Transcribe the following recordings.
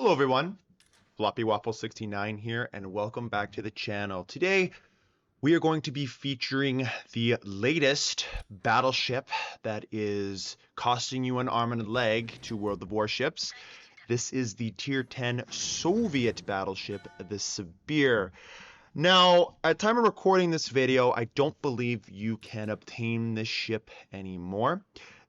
Hello everyone, Floppy Waffle 69 here, and welcome back to the channel. Today we are going to be featuring the latest battleship that is costing you an arm and a leg to World of Warships. This is the Tier 10 Soviet battleship, the Sibir. Now, at the time of recording this video, I don't believe you can obtain this ship anymore.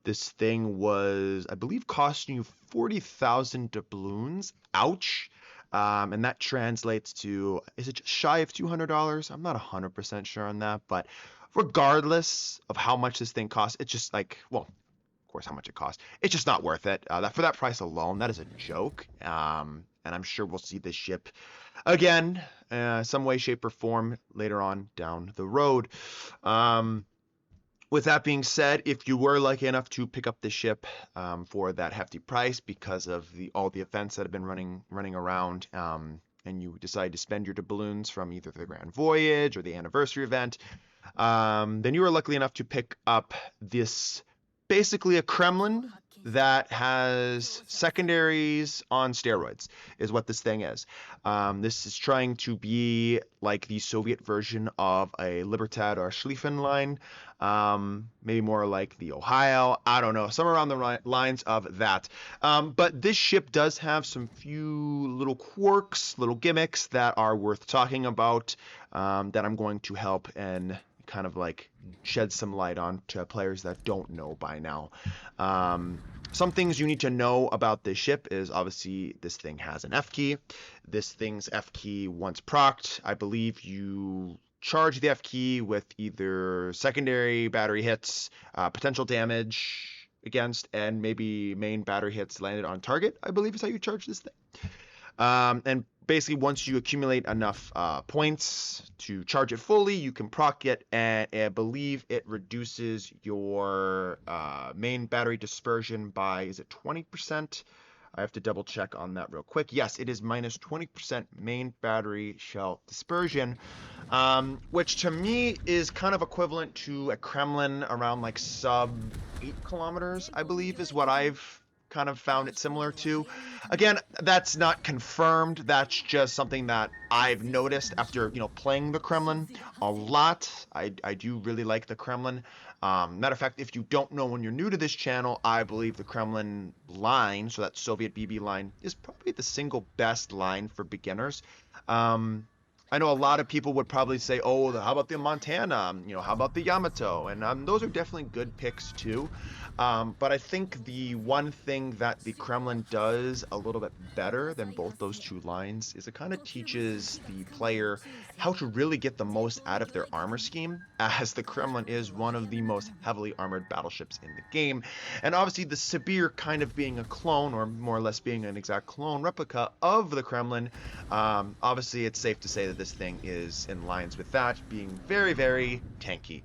This thing was, I believe, costing you 40,000 doubloons. Ouch. And that translates to, is it just shy of $200? I'm not 100% sure on that, but regardless of how much this thing costs, it's just like, well, of course, how much it costs. It's just not worth it. For that price alone, that is a joke. And I'm sure we'll see this ship again, some way, shape, or form later on down the road. With that being said, if you were lucky enough to pick up the ship for that hefty price because of all the events that have been running around, and you decide to spend your doubloons from either the Grand Voyage or the anniversary event, then you were lucky enough to pick up this, basically a Kremlin that has secondaries on steroids, is what this thing is. This is trying to be like the Soviet version of a Libertad or Schlieffen line, maybe more like the Ohio, I don't know, somewhere around the lines of that. But this ship does have some few little quirks, little gimmicks that are worth talking about, that I'm going to help and kind of like shed some light on to players that don't know by now. Some things you need to know about this ship is obviously this thing has an F key. This thing's F key, once procced, I believe you charge the F key with either secondary battery hits, potential damage against, and maybe main battery hits landed on target, I believe is how you charge this thing. And basically, once you accumulate enough points to charge it fully, you can proc it, and I believe it reduces your main battery dispersion by, is it 20%? I have to double check on that real quick. Yes, it is minus 20% main battery shell dispersion, which to me is kind of equivalent to a Kremlin around like sub 8 kilometers, I believe is what I've kind of found it similar to. Again, that's not confirmed. That's just something that I've noticed after, playing the Kremlin a lot. I do really like the Kremlin. Matter of fact, if you don't know, when you're new to this channel, I believe the Kremlin line, so that Soviet BB line, is probably the single best line for beginners. I know a lot of people would probably say, oh, how about the Montana? How about the Yamato? And those are definitely good picks too. But I think the one thing that the Kremlin does a little bit better than both those two lines is it kind of teaches the player how to really get the most out of their armor scheme, as the Kremlin is one of the most heavily armored battleships in the game. And obviously the Sibir kind of being a clone, or more or less being an exact clone replica of the Kremlin, obviously it's safe to say that this thing is in lines with that, being very, very tanky.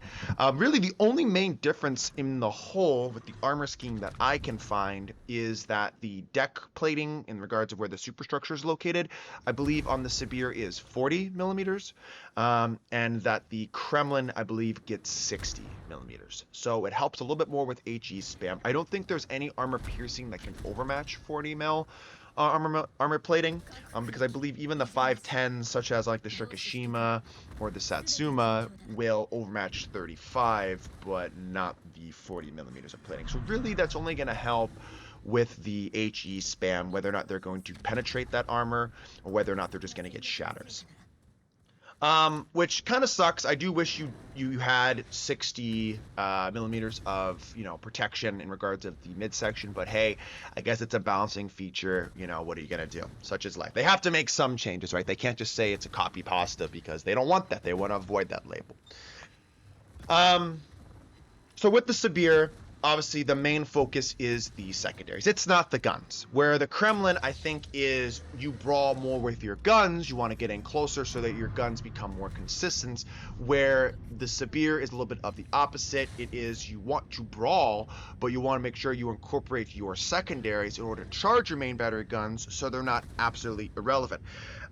Really the only main difference in the whole with the armor scheme that I can find is that the deck plating in regards of where the superstructure is located, I believe on the Sibir is 40 millimeters, and that the Kremlin, I believe, gets 60 millimeters. So it helps a little bit more with HE spam. I don't think there's any armor piercing that can overmatch 40 mil armor plating, because I believe even the 510s, such as like the Shirokishima or the Satsuma, will overmatch 35, but not the 40 millimeters of plating. So really, that's only going to help with the HE spam, whether or not they're going to penetrate that armor, or whether or not they're just going to get shatters. Which kind of sucks. I do wish you had 60 millimeters of protection in regards of the midsection, but hey, I guess it's a balancing feature. What are you gonna do? Such is life. They have to make some changes, right? They can't just say it's a copy pasta, because they don't want that. They want to avoid that label. So with the Sibir, obviously the main focus is the secondaries. It's not the guns. Where the Kremlin, I think, is you brawl more with your guns. You want to get in closer so that your guns become more consistent. Where the Sibir is a little bit of the opposite. It is you want to brawl, but you want to make sure you incorporate your secondaries in order to charge your main battery guns so they're not absolutely irrelevant.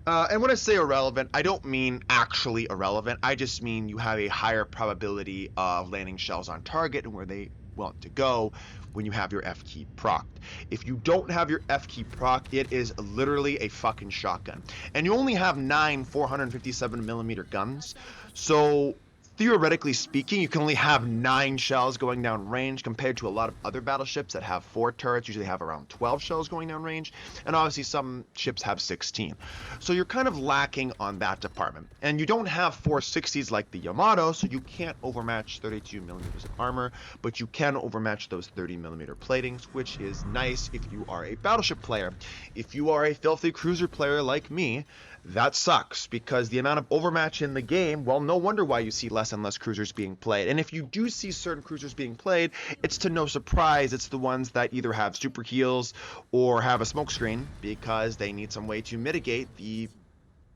And when I say irrelevant, I don't mean actually irrelevant. I just mean you have a higher probability of landing shells on target and where they want to go when you have your F key procced. If you don't have your F key procced, it is literally a fucking shotgun. And you only have 9 457mm guns, so theoretically speaking, you can only have 9 shells going down range compared to a lot of other battleships that have 4 turrets, usually have around 12 shells going down range, and obviously some ships have 16. So you're kind of lacking on that department. And you don't have 460s like the Yamato, so you can't overmatch 32mm of armor, but you can overmatch those 30mm platings, which is nice if you are a battleship player. If you are a filthy cruiser player like me, that sucks, because the amount of overmatch in the game, well, no wonder why you see less and less cruisers being played. And if you do see certain cruisers being played, it's to no surprise. It's the ones that either have super heals or have a smokescreen, because they need some way to mitigate the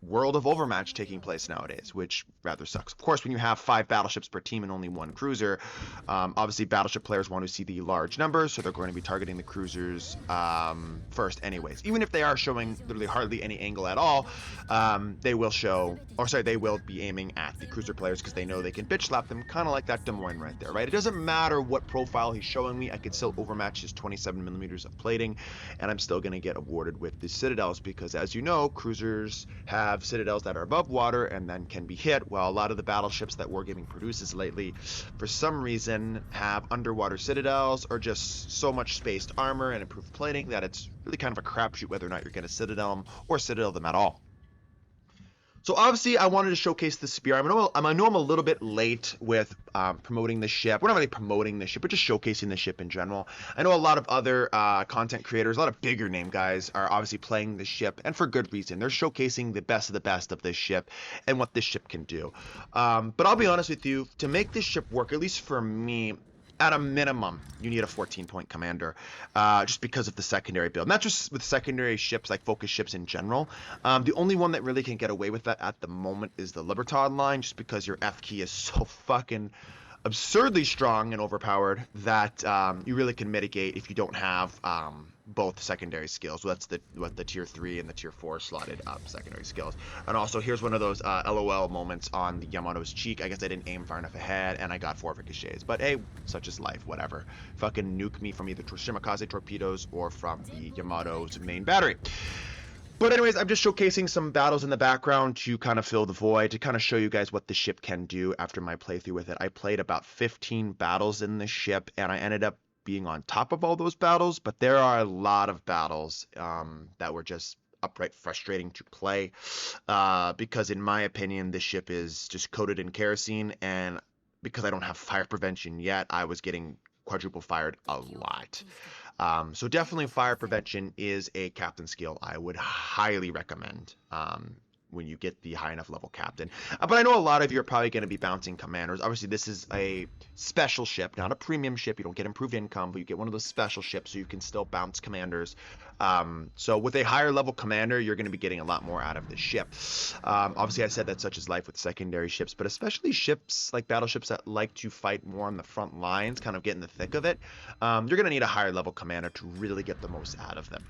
world of overmatch taking place nowadays, which rather sucks. Of course, when you have 5 battleships per team and only 1 cruiser, obviously battleship players want to see the large numbers, so they're going to be targeting the cruisers first anyways. Even if they are showing literally hardly any angle at all, they will be aiming at the cruiser players because they know they can bitch slap them, kind of like that Des Moines right there, right? It doesn't matter what profile he's showing me, I could still overmatch his 27mm of plating, and I'm still going to get awarded with the citadels, because as you know, cruisers have citadels that are above water and then can be hit, while a lot of the battleships that Wargaming produces lately, for some reason, have underwater citadels or just so much spaced armor and improved plating that it's really kind of a crapshoot whether or not you're going to citadel them or citadel them at all. So obviously, I wanted to showcase the Sibir-A. I know I'm a little bit late with promoting the ship. We're not really promoting the ship, but just showcasing the ship in general. I know a lot of other content creators, a lot of bigger name guys, are obviously playing the ship, and for good reason. They're showcasing the best of this ship and what this ship can do. But I'll be honest with you, to make this ship work, at least for me, at a minimum, you need a 14-point commander, just because of the secondary build. Not just with secondary ships, like focus ships in general. The only one that really can get away with that at the moment is the Libertad line, just because your F key is so fucking absurdly strong and overpowered that you really can mitigate if you don't have both secondary skills. So that's the tier 3 and the tier 4 slotted secondary skills. And also, here's one of those LOL moments on the Yamato's cheek. I guess I didn't aim far enough ahead and I got 4 ricochets. But hey, such is life, whatever. Fucking nuke me from either Shimakaze torpedoes or from the Yamato's main battery. But anyways, I'm just showcasing some battles in the background to kind of fill the void, to kind of show you guys what the ship can do after my playthrough with it. I played about 15 battles in the ship, and I ended up being on top of all those battles, but there are a lot of battles that were just upright frustrating to play, because in my opinion, this ship is just coated in kerosene, and because I don't have fire prevention yet, I was getting quadruple fired a lot. So definitely fire prevention is a captain skill I would highly recommend when you get the high enough level captain. But I know a lot of you are probably going to be bouncing commanders. Obviously, this is a special ship, not a premium ship. You don't get improved income, but you get one of those special ships, so you can still bounce commanders. So with a higher level commander, you're going to be getting a lot more out of the ship. Obviously, I said that such is life with secondary ships, but especially ships like battleships that like to fight more on the front lines, kind of get in the thick of it, you're going to need a higher level commander to really get the most out of them.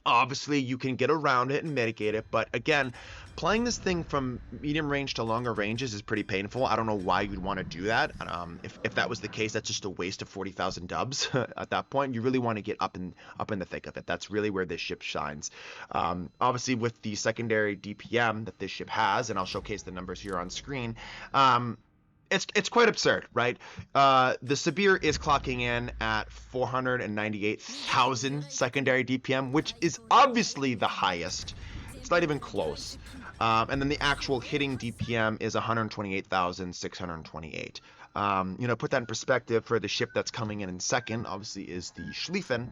Obviously, you can get around it and mitigate it, but again, playing this thing from medium range to longer ranges is pretty painful. I don't know why you'd want to do that. If that was the case, that's just a waste of 40,000 dubs at that point. You really want to get up in the thick of it. That's really where this ship shines. Obviously, with the secondary DPM that this ship has, and I'll showcase the numbers here on screen, it's quite absurd, right? The Sibir is clocking in at 498,000 secondary DPM, which is obviously the highest. It's not even close. And then the actual hitting DPM is 128,628. Put that in perspective for the ship that's coming in second, obviously, is the Schlieffen.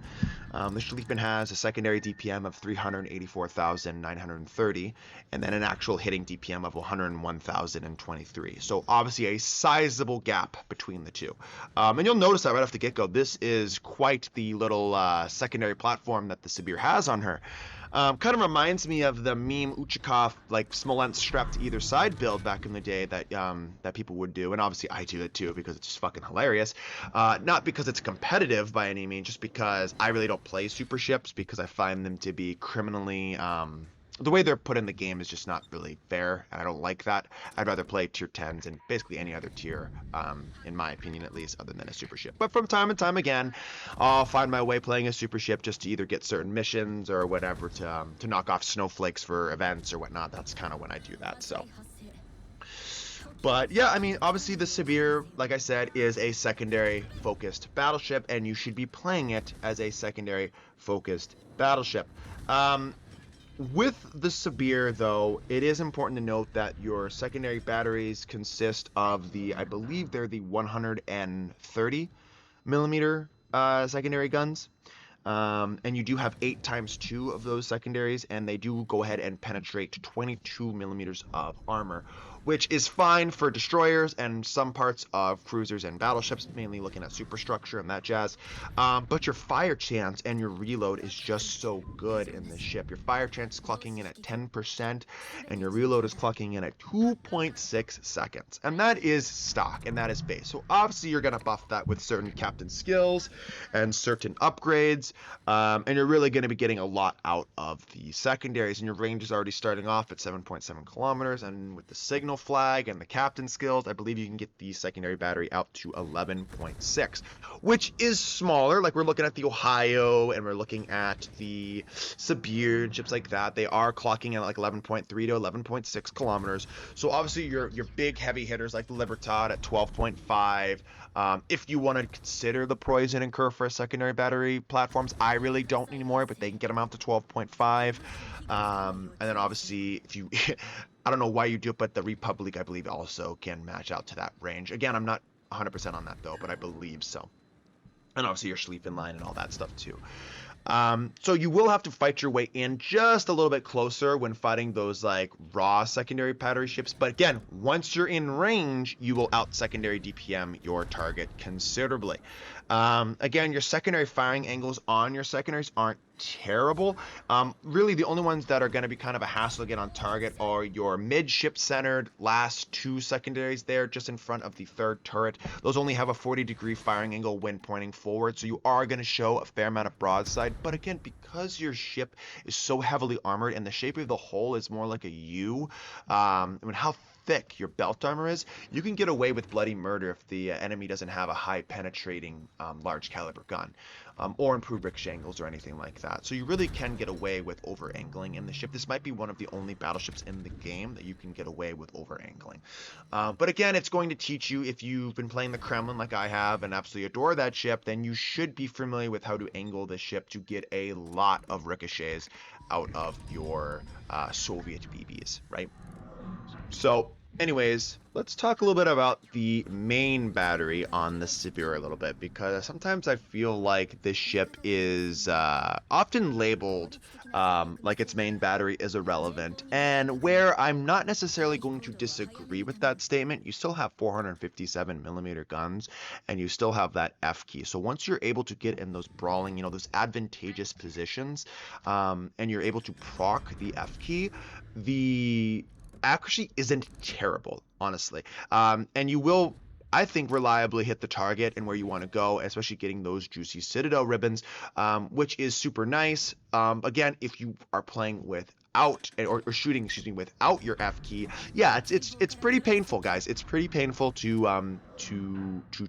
The Schlieffen has a secondary DPM of 384,930, and then an actual hitting DPM of 101,023. So obviously a sizable gap between the two. And you'll notice that right off the get-go, this is quite the little secondary platform that the Sibir has on her. Kind of reminds me of the meme Uchikov, like Smolensk strapped to either side build back in the day that that people would do, and obviously I do it too because it's just fucking hilarious. Not because it's competitive by any means, just because I really don't play super ships because I find them to be criminally the way they're put in the game is just not really fair, and I don't like that. I'd rather play tier 10s and basically any other tier, in my opinion at least, other than a super ship. But from time and time again, I'll find my way playing a super ship just to either get certain missions or whatever, to knock off snowflakes for events or whatnot. That's kind of when I do that. So. But yeah, I mean, obviously the Sibir, like I said, is a secondary focused battleship, and you should be playing it as a secondary focused battleship. With the Sibir, though, it is important to note that your secondary batteries consist of I believe they're the 130 millimeter secondary guns. And you do have 8 times 2 of those secondaries, and they do go ahead and penetrate 22 millimeters of armor, which is fine for destroyers and some parts of cruisers and battleships, mainly looking at superstructure and that jazz. But your fire chance and your reload is just so good in this ship. Your fire chance is clocking in at 10%, and your reload is clocking in at 2.6 seconds. And that is stock, and that is base. So obviously you're going to buff that with certain captain skills and certain upgrades. And you're really going to be getting a lot out of the secondaries, and your range is already starting off at 7.7 kilometers, and with the signal flag and the captain skills, I believe you can get the secondary battery out to 11.6, which is smaller. Like, we're looking at the Ohio, and we're looking at the Sibir and ships like that. They are clocking in at like 11.3 to 11.6 kilometers. So obviously your big heavy hitters like the Libertad at 12.5. If you want to consider the Poison and Curve for a secondary battery platforms, I really don't anymore, but they can get them out to 12.5. And then obviously, if you, I don't know why you do it, but the Republic, I believe, also can match out to that range. Again, I'm not 100% on that though, but I believe so. And obviously your sleep in line and all that stuff too. So you will have to fight your way in just a little bit closer when fighting those like raw secondary battery ships. But again, once you're in range, you will out secondary DPM your target considerably. Again, your secondary firing angles on your secondaries aren't terrible. Really the only ones that are going to be kind of a hassle to get on target are your midship centered last 2 secondaries there just in front of the 3rd turret. Those only have a 40-degree firing angle when pointing forward, so you are going to show a fair amount of broadside. But again, because your ship is so heavily armored and the shape of the hull is more like a U, I mean, how thick your belt armor is, you can get away with bloody murder if the enemy doesn't have a high penetrating large caliber gun, or improved ricochet angles or anything like that. So you really can get away with over angling in the ship. This might be one of the only battleships in the game that you can get away with over angling. But again, it's going to teach you, if you've been playing the Kremlin like I have and absolutely adore that ship, then you should be familiar with how to angle the ship to get a lot of ricochets out of your Soviet BBs, right? So anyways, let's talk a little bit about the main battery on the Sibir a little bit, because sometimes I feel like this ship is often labeled like its main battery is irrelevant, and where I'm not necessarily going to disagree with that statement, you still have 457 millimeter guns, and you still have that F key. So once you're able to get in those brawling, those advantageous positions, and you're able to proc the F key, the accuracy isn't terrible, honestly. And you will, I think, reliably hit the target and where you want to go, especially getting those juicy Citadel ribbons, which is super nice. Again, if you are playing without, or shooting, excuse me, without your F key, yeah, it's pretty painful, guys. It's pretty painful to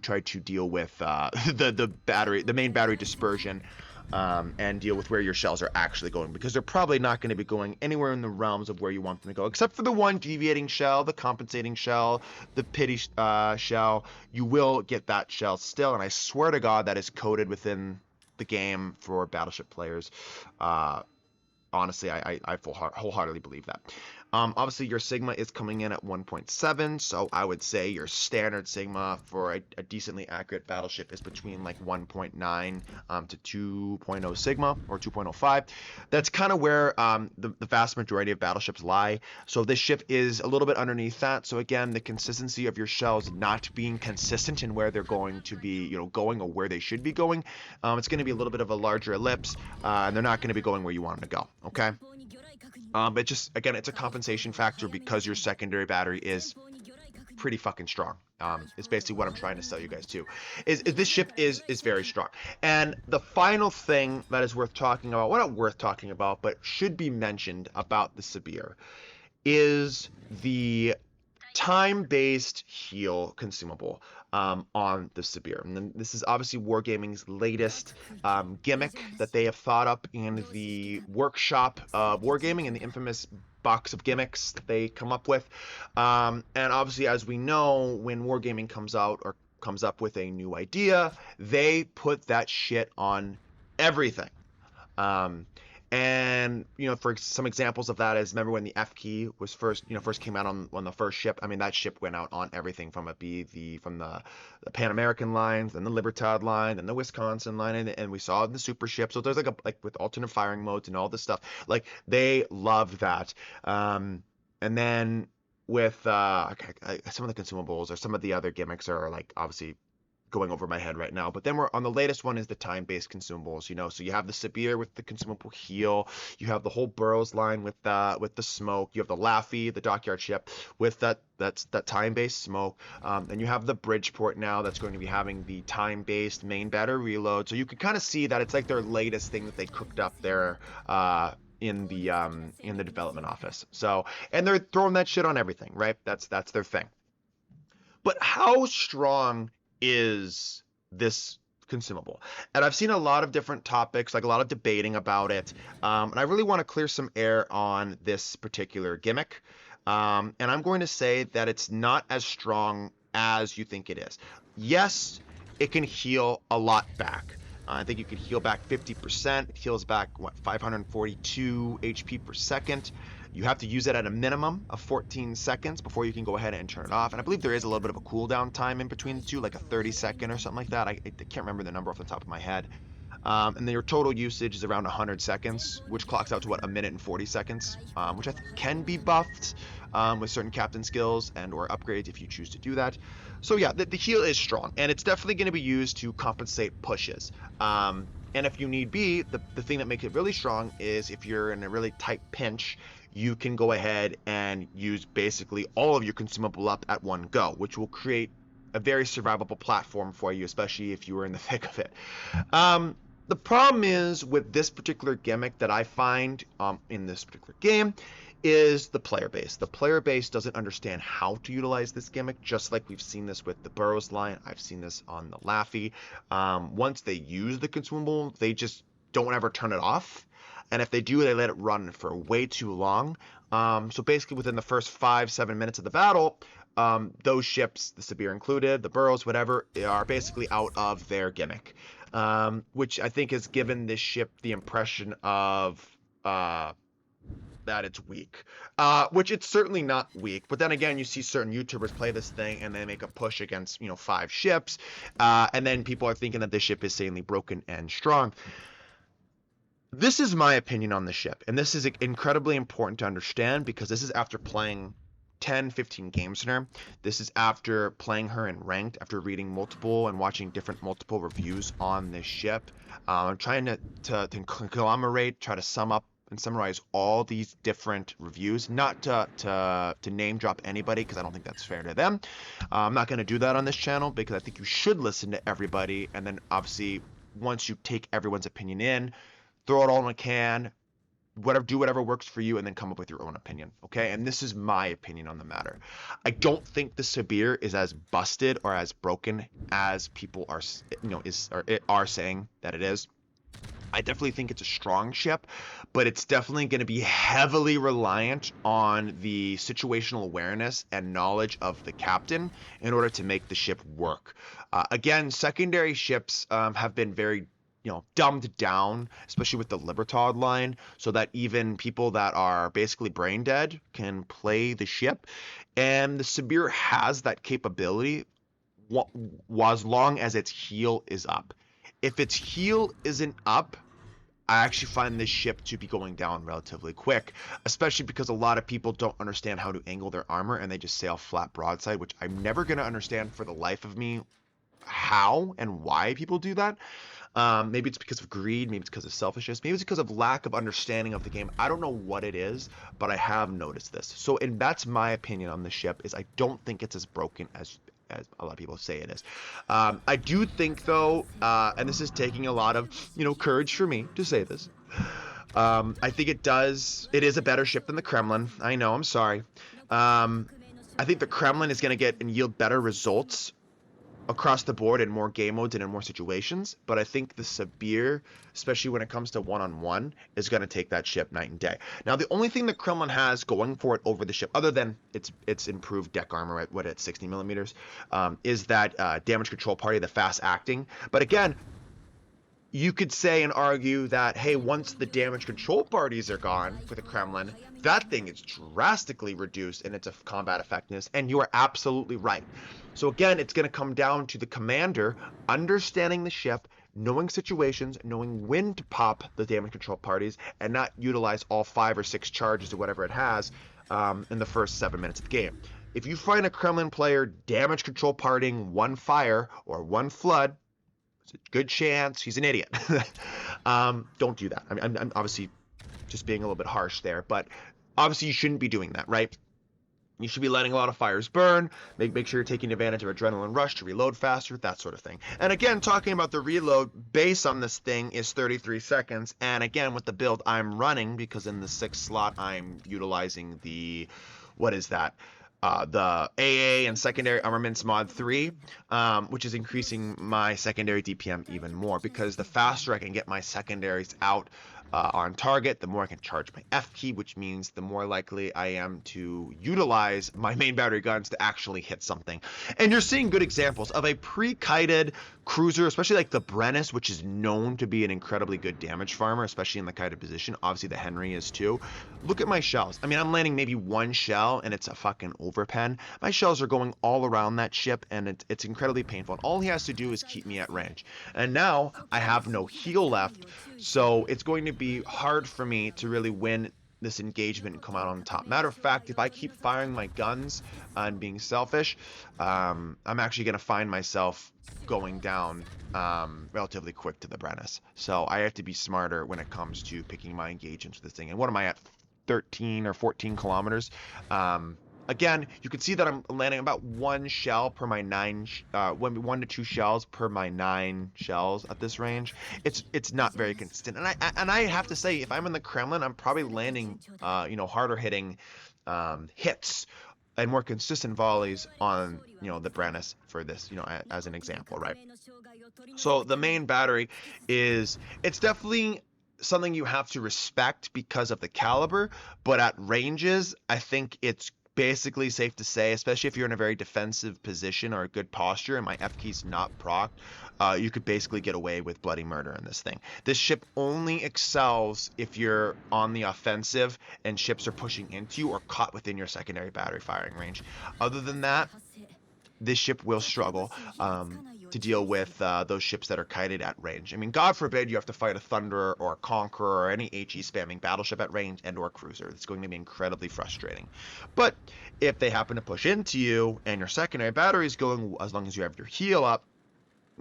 try to deal with the main battery dispersion. And deal with where your shells are actually going, because they're probably not going to be going anywhere in the realms of where you want them to go, except for the one deviating shell, the compensating shell, the pity shell. You will get that shell still, and I swear to God that is coded within the game for Battleship players. Honestly, I wholeheartedly believe that. Obviously, your Sigma is coming in at 1.7, so I would say your standard Sigma for a decently accurate battleship is between like 1.9 to 2.0 Sigma, or 2.05. That's kind of where the vast majority of battleships lie. So this ship is a little bit underneath that. So again, the consistency of your shells not being consistent in where they're going to be, going, or where they should be going, it's going to be a little bit of a larger ellipse, and they're not going to be going where you want them to go. Okay. But just, again, it's a compensation factor because your secondary battery is pretty fucking strong. Is basically what I'm trying to sell you guys to. Is this ship is very strong. And the final thing that is worth talking about, well, not worth talking about, but should be mentioned about the Sibir, is the time-based heal consumable on the Sibir. And then this is obviously Wargaming's latest gimmick that they have thought up in the workshop of Wargaming and the infamous box of gimmicks that they come up with. And obviously, as we know, when Wargaming comes out or comes up with a new idea, they put that shit on everything. And for some examples of that is, remember when the F key was first came out on the first ship. I mean, that ship went out on everything from the Pan American lines, then the Libertad line, and the Wisconsin line, and we saw it in the super ship. So there's like with alternate firing modes and all this stuff. Like they love that. And then with some of the consumables or some of the other gimmicks are like obviously going over my head right now, but then we're on the latest one is the time-based consumables. So you have the Sibir with the consumable heal, you have the whole Burrows line with the smoke, you have the Laffy, the dockyard ship with that time-based smoke, and you have the Bridgeport now that's going to be having the time-based main battery reload. So you can kind of see that it's like their latest thing that they cooked up there in the development office. So, and they're throwing that shit on everything, right? That's their thing. But how strong is this consumable? And I've seen a lot of different topics, like a lot of debating about it, and I really want to clear some air on this particular gimmick, and I'm going to say that it's not as strong as you think it is. Yes, it can heal a lot back. I think you can heal back 50%. It heals back 542 HP per second. You have to use it at a minimum of 14 seconds before you can go ahead and turn it off. And I believe there is a little bit of a cooldown time in between the two, like a 30-second or something like that. I can't remember the number off the top of my head. And then your total usage is around 100 seconds, which clocks out to what, 1 minute and 40 seconds, which I think can be buffed with certain captain skills and or upgrades if you choose to do that. So yeah, the heal is strong, and it's definitely going to be used to compensate pushes. And if you need be, the thing that makes it really strong is if you're in a really tight pinch, you can go ahead and use basically all of your consumable up at one go, which will create a very survivable platform for you, especially if you were in the thick of it. The problem is with this particular gimmick that I find in this particular game is the player base. The player base doesn't understand how to utilize this gimmick, just like we've seen this with the Burrows line. I've seen this on the Laffy. Once they use the consumable, they just don't ever turn it off. And if they do, they let it run for way too long. So basically within the first 5-7 minutes of the battle, those ships, the Sibir included, the Burrows, whatever, are basically out of their gimmick. Which I think has given this ship the impression of that it's weak, which it's certainly not weak. But then again, you see certain YouTubers play this thing and they make a push against 5 ships, and then people are thinking that this ship is insanely broken and strong. This is my opinion on the ship, and this is incredibly important to understand because this is after playing 10-15 games in her. This is after playing her in ranked, after reading multiple and watching multiple reviews on this ship. I'm trying to conglomerate, try to sum up and summarize all these different reviews, not to name drop anybody because I don't think that's fair to them. I'm not going to do that on this channel because I think you should listen to everybody, and then obviously once you take everyone's opinion in, throw it all in a can, do whatever works for you, and then come up with your own opinion, okay? And this is my opinion on the matter. I don't think the Sibir is as busted or as broken as people are, are saying that it is. I definitely think it's a strong ship, but it's definitely going to be heavily reliant on the situational awareness and knowledge of the captain in order to make the ship work. Again, secondary ships have been very dumbed down, especially with the Libertad line, so that even people that are basically brain dead can play the ship. And the Sibir has that capability as long as its heal is up. If its heal isn't up, I actually find this ship to be going down relatively quick, especially because a lot of people don't understand how to angle their armor and they just sail flat broadside, which I'm never going to understand for the life of me how and why people do that. Maybe it's because of greed, maybe it's because of selfishness, maybe it's because of lack of understanding of the game. I don't know what it is, but I have noticed this. So, and that's my opinion on the ship, is I don't think it's as broken as a lot of people say it is. I do think though, and this is taking a lot of, courage for me to say this. I think it is a better ship than the Kremlin. I know, I'm sorry. I think the Kremlin is going to get and yield better results across the board in more game modes and in more situations, but I think the Sibir, especially when it comes to one-on-one, is going to take that ship night and day. Now, the only thing the Kremlin has going for it over the ship, other than its improved deck armor at 60 millimeters, is that damage control party, the fast acting. But again, you could say and argue that, hey, once the damage control parties are gone for the Kremlin, that thing is drastically reduced in its combat effectiveness, and you are absolutely right. So again, it's going to come down to the commander understanding the ship, knowing situations, knowing when to pop the damage control parties, and not utilize all 5 or 6 charges or whatever it has in the first 7 minutes of the game. If you find a Kremlin player damage control partying 1 fire or 1 flood, it's a good chance he's an idiot. Don't do that. I'm obviously just being a little bit harsh there, but obviously you shouldn't be doing that, right? You should be letting a lot of fires burn, make sure you're taking advantage of adrenaline rush to reload faster, that sort of thing. And again, talking about the reload base on this thing is 33 seconds. And again, with the build I'm running, because in the 6th slot, I'm utilizing the, what is that? The AA and secondary armaments mod 3, which is increasing my secondary DPM even more, because the faster I can get my secondaries out on target, the more I can charge my F key, which means the more likely I am to utilize my main battery guns to actually hit something. And you're seeing good examples of a pre-kited cruiser, especially like the Brennus, which is known to be an incredibly good damage farmer, especially in the kited position. Obviously the Henry is too. Look at my shells. I mean, I'm landing maybe 1 shell and it's a fucking overpen. My shells are going all around that ship, and it's incredibly painful. And all he has to do is keep me at range. And now I have no heal left, so it's going to be hard for me to really win this engagement and come out on top. Matter of fact, if I keep firing my guns and being selfish, I'm actually going to find myself going down relatively quick to the Brennus. So I have to be smarter when it comes to picking my engagements with this thing. And what am I at? 13 or 14 kilometers. Again, you can see that I'm landing about 1 shell per my 1 to 2 shells per my 9 shells at this range. It's not very consistent, and I have to say, if I'm in the Kremlin, I'm probably landing harder hitting hits and more consistent volleys on the Brennus for this, as an example, right? So the main battery it's definitely something you have to respect because of the caliber, but at ranges, I think it's basically safe to say, especially if you're in a very defensive position or a good posture and my F key's not procced, you could basically get away with bloody murder in this thing. This ship only excels if you're on the offensive and ships are pushing into you or caught within your secondary battery firing range. Other than that, this ship will struggle to deal with those ships that are kited at range. I mean, God forbid you have to fight a Thunderer or a Conqueror or any HE spamming battleship at range and or cruiser. It's going to be incredibly frustrating. But if they happen to push into you and your secondary battery is going, as long as you have your heal up,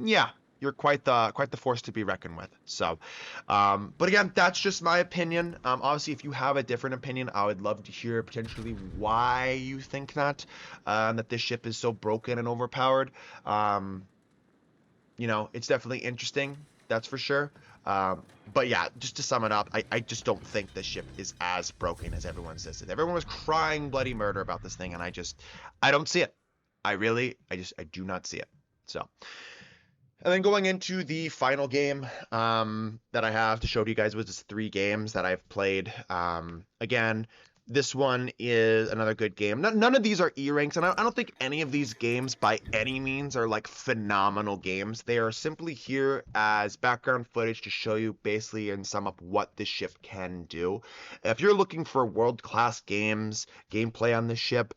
yeah, you're quite the force to be reckoned with. So, but again, that's just my opinion. Obviously, if you have a different opinion, I would love to hear potentially why you think that this ship is so broken and overpowered. It's definitely interesting, that's for sure. But yeah, just to sum it up, I just don't think this ship is as broken as everyone says it. Everyone was crying bloody murder about this thing, and I don't see it. I do not see it. So. And then going into the final game that I have to show to you guys was just 3 games that I've played. Again, this one is another good game. None of these are E-ranks, and I don't think any of these games by any means are like phenomenal games. They are simply here as background footage to show you basically and sum up what this ship can do. If you're looking for world-class gameplay on this ship,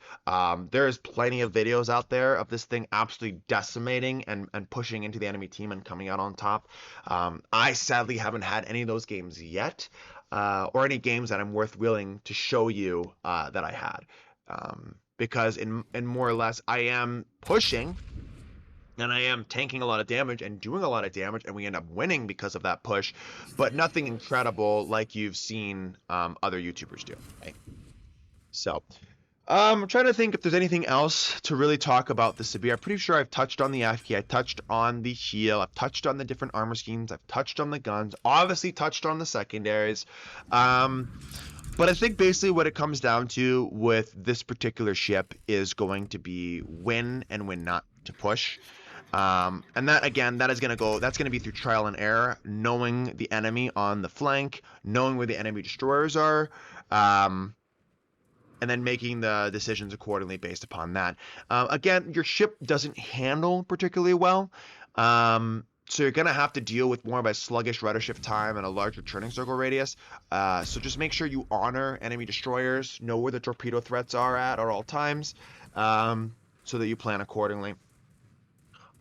there is plenty of videos out there of this thing absolutely decimating and pushing into the enemy team and coming out on top. I sadly haven't had any of those games yet. Or any games that I'm willing to show you that I had, because in more or less I am pushing and I am tanking a lot of damage and doing a lot of damage, and we end up winning because of that push, but nothing incredible like you've seen other YouTubers do, right? So, I'm trying to think if there's anything else to really talk about the Sibir. I'm pretty sure I've touched on the FK, I touched on the heal, I've touched on the different armor schemes, I've touched on the guns, obviously touched on the secondaries. But I think basically what it comes down to with this particular ship is going to be when and when not to push. And that, again, that's going to be through trial and error, knowing the enemy on the flank, knowing where the enemy destroyers are, and then making the decisions accordingly based upon that. Again, your ship doesn't handle particularly well, so you're going to have to deal with more of a sluggish rudder shift time and a larger turning circle radius. So just make sure you honor enemy destroyers, know where the torpedo threats are at all times, so that you plan accordingly.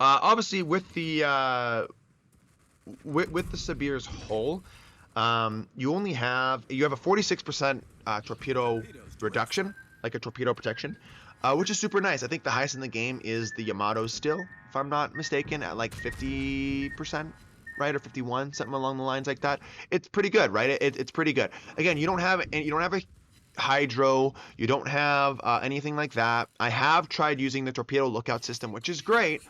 Obviously, with the Sibir's hull, you have a 46% torpedo reduction, like a torpedo protection, which is super nice. I think the highest in the game is the Yamato still, if I'm not mistaken, at like 50%, right, or 51, something along the lines like that. It's pretty good, right? It's pretty good. Again, you don't have a hydro, you don't have anything like that. I have tried using the torpedo lookout system, which is great.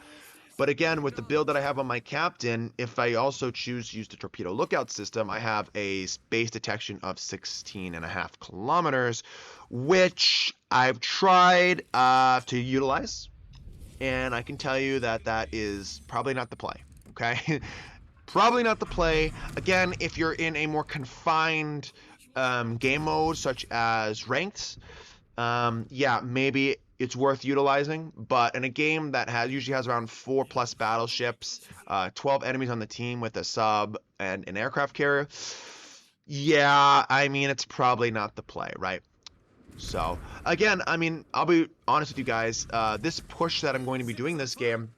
But again, with the build that I have on my captain, if I also choose to use the torpedo lookout system, I have a base detection of 16.5 kilometers, which I've tried to utilize, and I can tell you that that is probably not the play, okay? Probably not the play. Again, if you're in a more confined game mode, such as ranked, yeah, maybe it's worth utilizing, but in a game that usually has around 4+ battleships, 12 enemies on the team with a sub and an aircraft carrier, yeah, I mean, it's probably not the play, right? So, again, I mean, I'll be honest with you guys, this push that I'm going to be doing this game,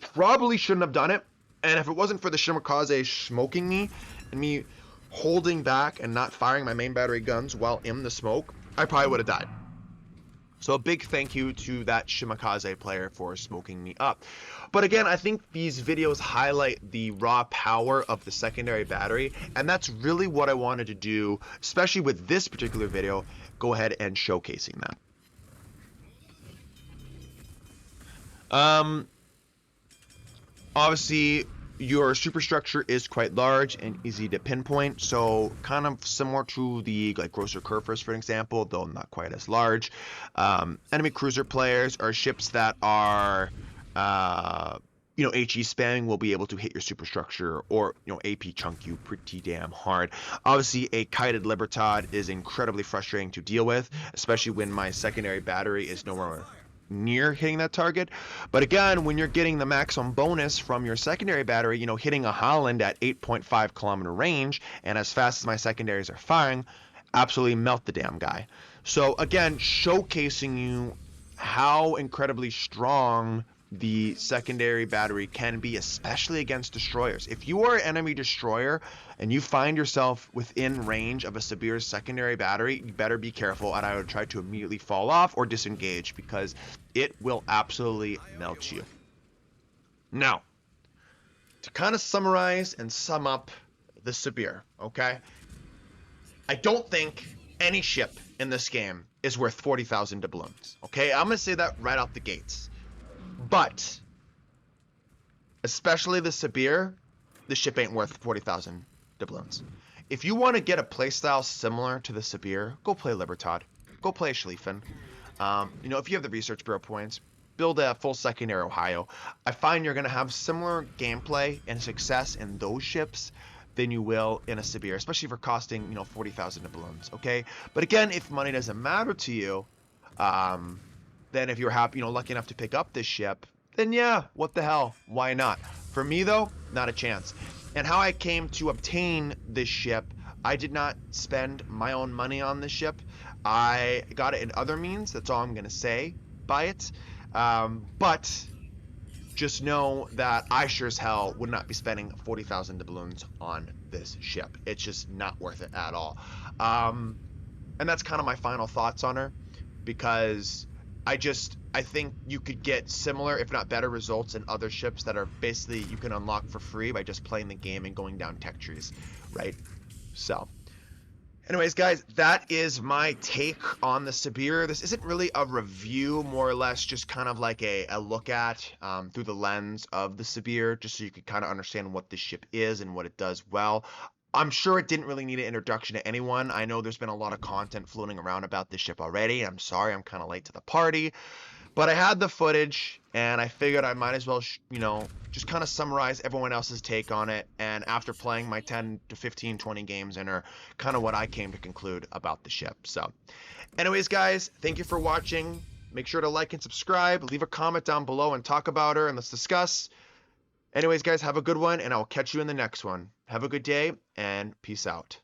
probably shouldn't have done it, and if it wasn't for the Shimakaze smoking me, and me holding back and not firing my main battery guns while in the smoke, I probably would have died. So a big thank you to that Shimakaze player for smoking me up. But again, I think these videos highlight the raw power of the secondary battery, and that's really what I wanted to do, especially with this particular video, go ahead and showcasing that. Obviously, your superstructure is quite large and easy to pinpoint, so kind of similar to the Grosser Kurfürst, for example, though not quite as large. Enemy cruiser players are ships that are, HE spamming will be able to hit your superstructure or, AP chunk you pretty damn hard. Obviously, a kited Libertad is incredibly frustrating to deal with, especially when my secondary battery is nowhere near hitting that target. But again, when you're getting the maximum bonus from your secondary battery, hitting a Holland at 8.5 kilometer range and as fast as my secondaries are firing, absolutely melt the damn guy. So again, showcasing you how incredibly strong the secondary battery can be, especially against destroyers. If you are an enemy destroyer and you find yourself within range of a Sibir's secondary battery, you better be careful, and I would try to immediately fall off or disengage because it will absolutely melt you. Now, to kind of summarize and sum up the Sibir, okay? I don't think any ship in this game is worth 40,000 doubloons, okay? I'm gonna say that right out the gates. But, especially the Sibir, the ship ain't worth 40,000 doubloons. If you want to get a playstyle similar to the Sibir, go play Libertad. Go play Schlieffen. If you have the Research Bureau points, build a full secondary Ohio. I find you're going to have similar gameplay and success in those ships than you will in a Sibir, especially for costing, 40,000 doubloons, okay? But again, if money doesn't matter to you, then if you're happy, lucky enough to pick up this ship, then yeah, what the hell? Why not? For me though, not a chance. And how I came to obtain this ship, I did not spend my own money on this ship. I got it in other means. That's all I'm gonna say by it. But just know that I sure as hell would not be spending 40,000 doubloons on this ship. It's just not worth it at all. And that's kind of my final thoughts on her, because I think you could get similar, if not better, results in other ships that are basically you can unlock for free by just playing the game and going down tech trees, right? So, anyways, guys, that is my take on the Sibir. This isn't really a review, more or less, just kind of like a look at through the lens of the Sibir, just so you could kind of understand what this ship is and what it does well. I'm sure it didn't really need an introduction to anyone. I know there's been a lot of content floating around about this ship already. I'm sorry, I'm kind of late to the party. But I had the footage, and I figured I might as well, just kind of summarize everyone else's take on it. And after playing my 10 to 15, 20 games in her, kind of what I came to conclude about the ship. So, anyways, guys, thank you for watching. Make sure to like and subscribe. Leave a comment down below and talk about her, and let's discuss. Anyways, guys, have a good one, and I'll catch you in the next one. Have a good day, and peace out.